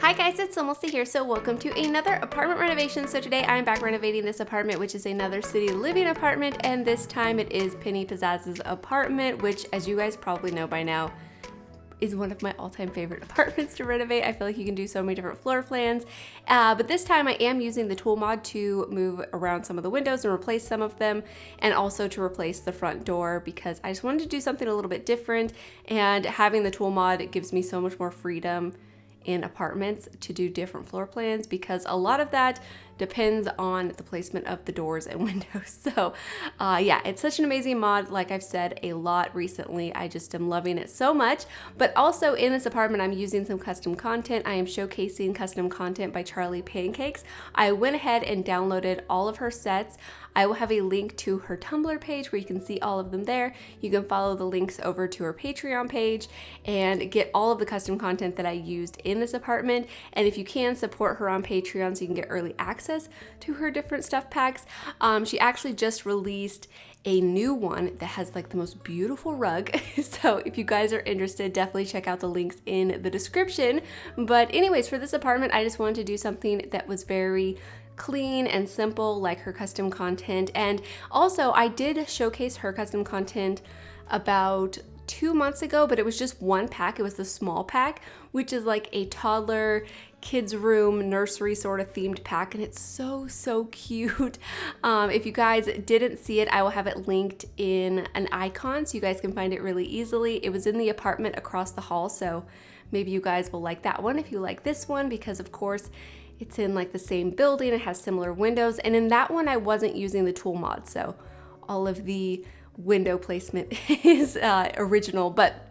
Hi guys, it's SimLicy here, so welcome to another apartment renovation. So today I'm back renovating this apartment, which is another city living apartment, and this time it is Penny Pizzazz's apartment, which, as you guys probably know by now, is one of my all-time favorite apartments to renovate. I feel like you can do so many different floor plans, but this time I am using the tool mod to move around some of the windows and replace some of them, and also to replace the front door because I just wanted to do something a little bit different, and having the tool mod gives me so much more freedom in apartments to do different floor plans because a lot of that depends on the placement of the doors and windows. So yeah, it's such an amazing mod. Like I've said a lot recently, I just am loving it so much. But also in this apartment, I'm using some custom content. I am showcasing custom content by Charlie Pancakes. I went ahead and downloaded all of her sets. I will have a link to her Tumblr page where you can see all of them there. You can follow the links over to her Patreon page and get all of the custom content that I used in this apartment. And if you can, support her on Patreon so you can get early access to her different stuff packs. She actually just released a new one that has like the most beautiful rug. So if you guys are interested, definitely check out the links in the description. But anyways, for this apartment, I just wanted to do something that was very clean and simple, like her custom content. And also I did showcase her custom content about 2 months ago, but it was just one pack. It was the small pack, which is like a toddler kids room nursery sort of themed pack, and it's so cute. If you guys didn't see it, I will have it linked in an icon so you guys can find it really easily. It was in the apartment across the hall, so maybe you guys will like that one if you like this one, because of course it's in like the same building, it has similar windows, and in that one I wasn't using the tool mod, so all of the window placement is original. But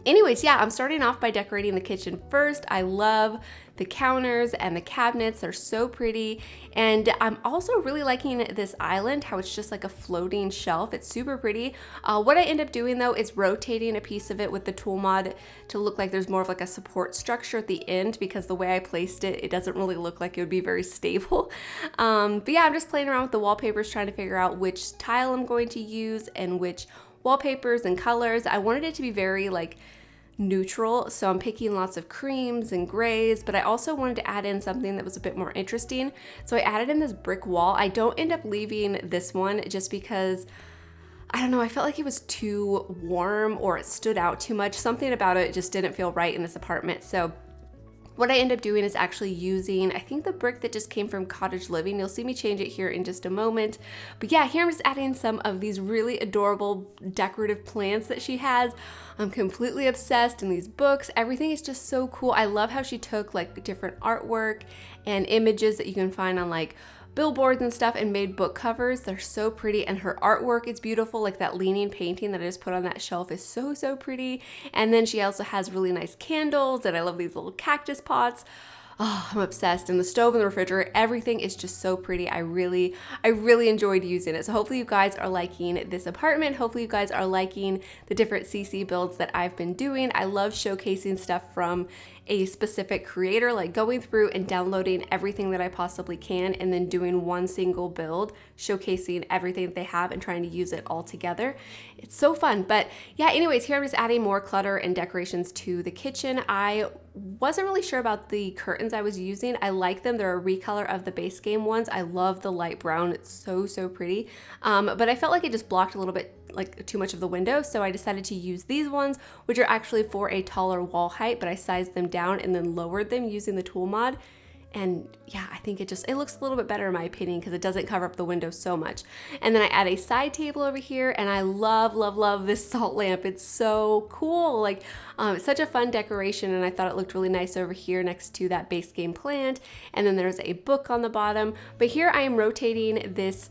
anyways, yeah, I'm starting off by decorating the kitchen first. I love the counters and the cabinets, they're so pretty. And I'm also really liking this island, how it's just like a floating shelf. It's super pretty. What I end up doing though is rotating a piece of it with the tool mod to look like there's more of like a support structure at the end, because the way I placed it, it doesn't really look like it would be very stable. But yeah, I'm just playing around with the wallpapers, trying to figure out which tile I'm going to use and which wallpapers and colors. I wanted it to be very like neutral, so I'm picking lots of creams and grays, but I also wanted to add in something that was a bit more interesting. So I added in this brick wall. I don't end up leaving this one just because, I don't know, I felt like it was too warm or it stood out too much. Something about it just didn't feel right in this apartment. So what I end up doing is actually using, I think, the brick that just came from Cottage Living. You'll see me change it here in just a moment. But yeah, here I'm just adding some of these really adorable decorative plants that she has. I'm completely obsessed in these books. Everything is just so cool. I love how she took like different artwork and images that you can find on like billboards and stuff and made book covers. They're so pretty, and her artwork is beautiful. Like that leaning painting that I just put on that shelf is so pretty. And then she also has really nice candles, and I love these little cactus pots. Oh, I'm obsessed. And the stove and the refrigerator, everything is just so pretty. I really enjoyed using it. So hopefully you guys are liking this apartment. Hopefully you guys are liking the different CC builds that I've been doing. I love showcasing stuff from a specific creator, like going through and downloading everything that I possibly can and then doing one single build, showcasing everything that they have and trying to use it all together. It's so fun. But yeah, anyways, here I'm just adding more clutter and decorations to the kitchen. I wasn't really sure about the curtains I was using. I like them. They're a recolor of the base game ones. I love the light brown. It's so pretty. But I felt like it just blocked a little bit, like too much of the window, so I decided to use these ones, which are actually for a taller wall height, but I sized them down and then lowered them using the tool mod. And yeah, I think it looks a little bit better in my opinion because it doesn't cover up the window so much. And then I add a side table over here, and I love this salt lamp. It's so cool. Like it's such a fun decoration, and I thought it looked really nice over here next to that base game plant. And then there's a book on the bottom. But here I am rotating this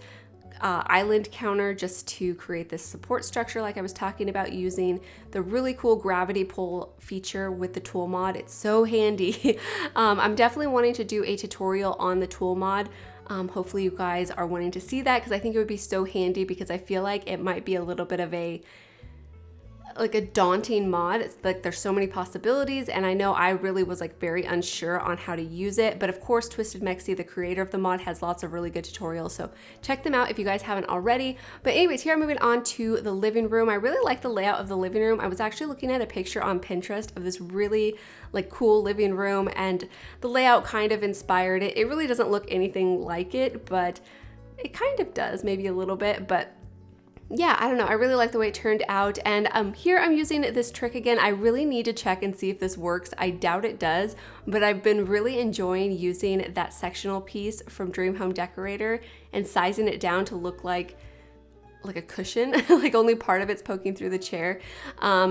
island counter just to create this support structure like I was talking about, using the really cool gravity pull feature with the tool mod. It's so handy. I'm definitely wanting to do a tutorial on the tool mod. Hopefully you guys are wanting to see that because I think it would be so handy, because I feel like it might be a little bit of a like a daunting mod. It's like there's so many possibilities, and I know I really was like very unsure on how to use it, but of course Twisted Mexi, the creator of the mod, has lots of really good tutorials, so check them out if you guys haven't already. But anyways, here I'm moving on to the living room. I really like the layout of the living room. I was actually looking at a picture on Pinterest of this really like cool living room, and the layout kind of inspired it. It really doesn't look anything like it, but it kind of does, maybe a little bit. But yeah, I don't know. I really like the way it turned out. And here I'm using this trick again. I really need to check and see if this works. I doubt it does, but I've been really enjoying using that sectional piece from Dream Home Decorator and sizing it down to look like a cushion, like only part of it's poking through the chair.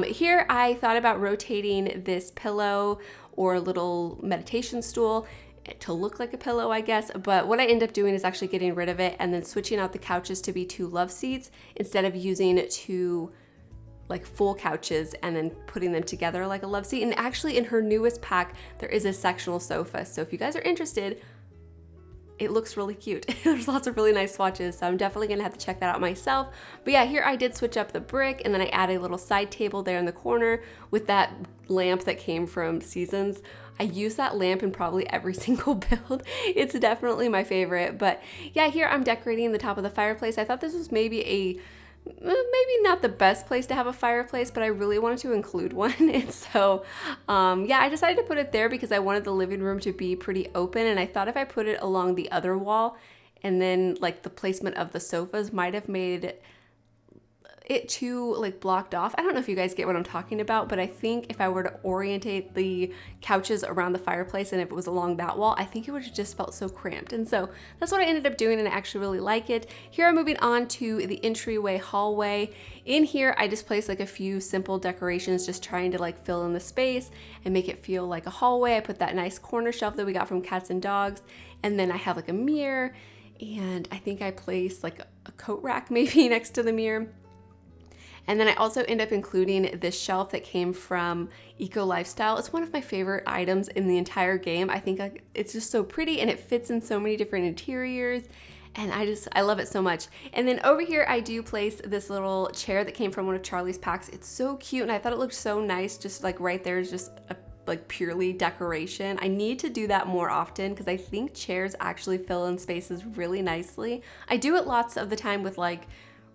Here I thought about rotating this pillow or little meditation stool to look like a pillow, I guess, but what I end up doing is actually getting rid of it and then switching out the couches to be 2 love seats instead of using 2 like full couches and then putting them together like a love seat. And actually in her newest pack, there is a sectional sofa. So if you guys are interested, it looks really cute. There's lots of really nice swatches, so I'm definitely gonna have to check that out myself. But yeah, here I did switch up the brick, and then I added a little side table there in the corner with that lamp that came from Seasons. I use that lamp in probably every single build. It's definitely my favorite. But yeah, here I'm decorating the top of the fireplace. I thought this was maybe not the best place to have a fireplace, but I really wanted to include one. And so yeah, I decided to put it there because I wanted the living room to be pretty open, and I thought if I put it along the other wall and then like the placement of the sofas might have made it too like blocked off. I don't know if you guys get what I'm talking about, but I think if I were to orientate the couches around the fireplace and if it was along that wall, I think it would have just felt so cramped. And so that's what I ended up doing, and I actually really like it. Here I'm moving on to the entryway hallway. In here I just placed like a few simple decorations, just trying to like fill in the space and make it feel like a hallway. I put that nice corner shelf that we got from Cats and Dogs, and then I have like a mirror, and I think I placed like a coat rack maybe next to the mirror. And then I also end up including this shelf that came from Eco Lifestyle. It's one of my favorite items in the entire game. I think it's just so pretty, and it fits in so many different interiors, and I love it so much. And then over here I do place this little chair that came from one of Charlie's packs. It's so cute, and I thought it looked so nice just like right there is just a like purely decoration. I need to do that more often because I think chairs actually fill in spaces really nicely. I do it lots of the time with like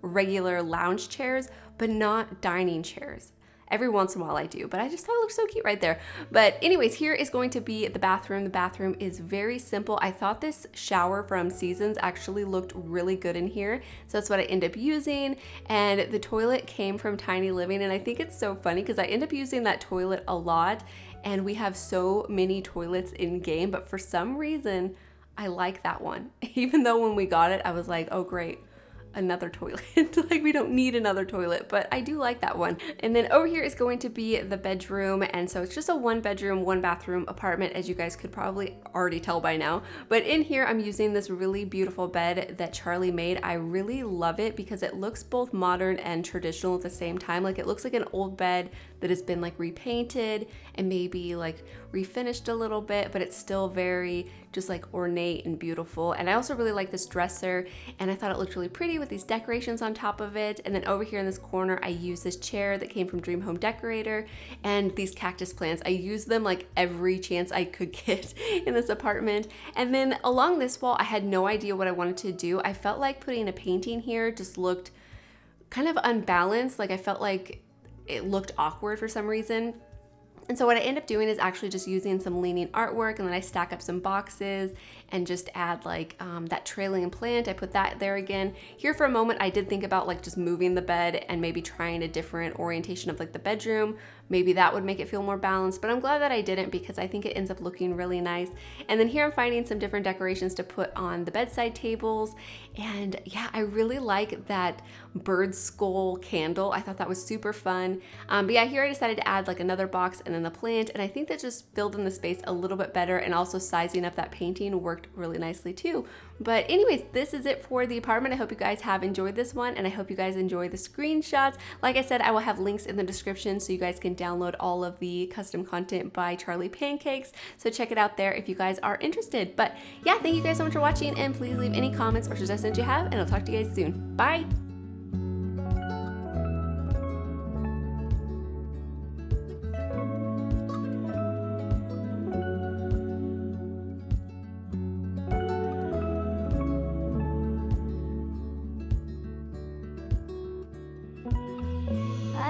regular lounge chairs, but not dining chairs. Every once in a while I do, but I just thought it looked so cute right there. But anyways, here is going to be the bathroom. The bathroom is very simple. I thought this shower from Seasons actually looked really good in here, so that's what I end up using. And the toilet came from Tiny Living, and I think it's so funny because I end up using that toilet a lot, and we have so many toilets in game, but for some reason I like that one. Even though when we got it, I was like, oh great, another toilet. Like we don't need another toilet, but I do like that one. And then over here is going to be the bedroom, and so it's just a 1-bedroom, 1-bathroom apartment, as you guys could probably already tell by now. But in here I'm using this really beautiful bed that Charlie made. I really love it because it looks both modern and traditional at the same time. Like it looks like an old bed that has been like repainted and maybe like refinished a little bit, but it's still very just like ornate and beautiful. And I also really like this dresser, and I thought it looked really pretty with these decorations on top of it. And then over here in this corner I use this chair that came from Dream Home Decorator, and these cactus plants. I use them like every chance I could get in this apartment. And then along this wall I had no idea what I wanted to do. I felt like putting a painting here just looked kind of unbalanced. Like I felt like it looked awkward for some reason. And so what I end up doing is actually just using some leaning artwork, and then I stack up some boxes and just add like that trailing plant. I put that there again. Here for a moment I did think about like just moving the bed and maybe trying a different orientation of like the bedroom. Maybe that would make it feel more balanced, but I'm glad that I didn't because I think it ends up looking really nice. And then here I'm finding some different decorations to put on the bedside tables. And yeah, I really like that bird skull candle. I thought that was super fun. But yeah, here I decided to add like another box and then the plant, and I think that just filled in the space a little bit better, and also sizing up that painting worked really nicely too. But anyways, this is it for the apartment. I hope you guys have enjoyed this one, and I hope you guys enjoy the screenshots. Like I said, I will have links in the description so you guys can download all of the custom content by Charlie Pancakes. So check it out there if you guys are interested. But yeah, thank you guys so much for watching, and please leave any comments or suggestions you have, and I'll talk to you guys soon. Bye!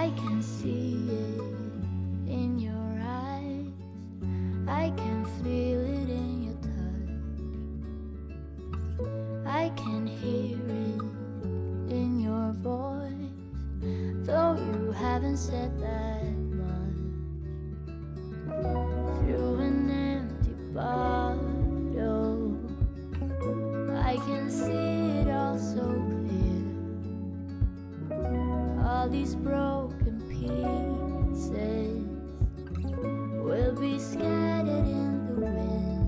I can see it in your eyes. I can feel it in your touch. I can hear it in your voice, though you haven't said that much. Through an empty bottle, I can see it all so clear. All these broken pieces will be scattered in the wind.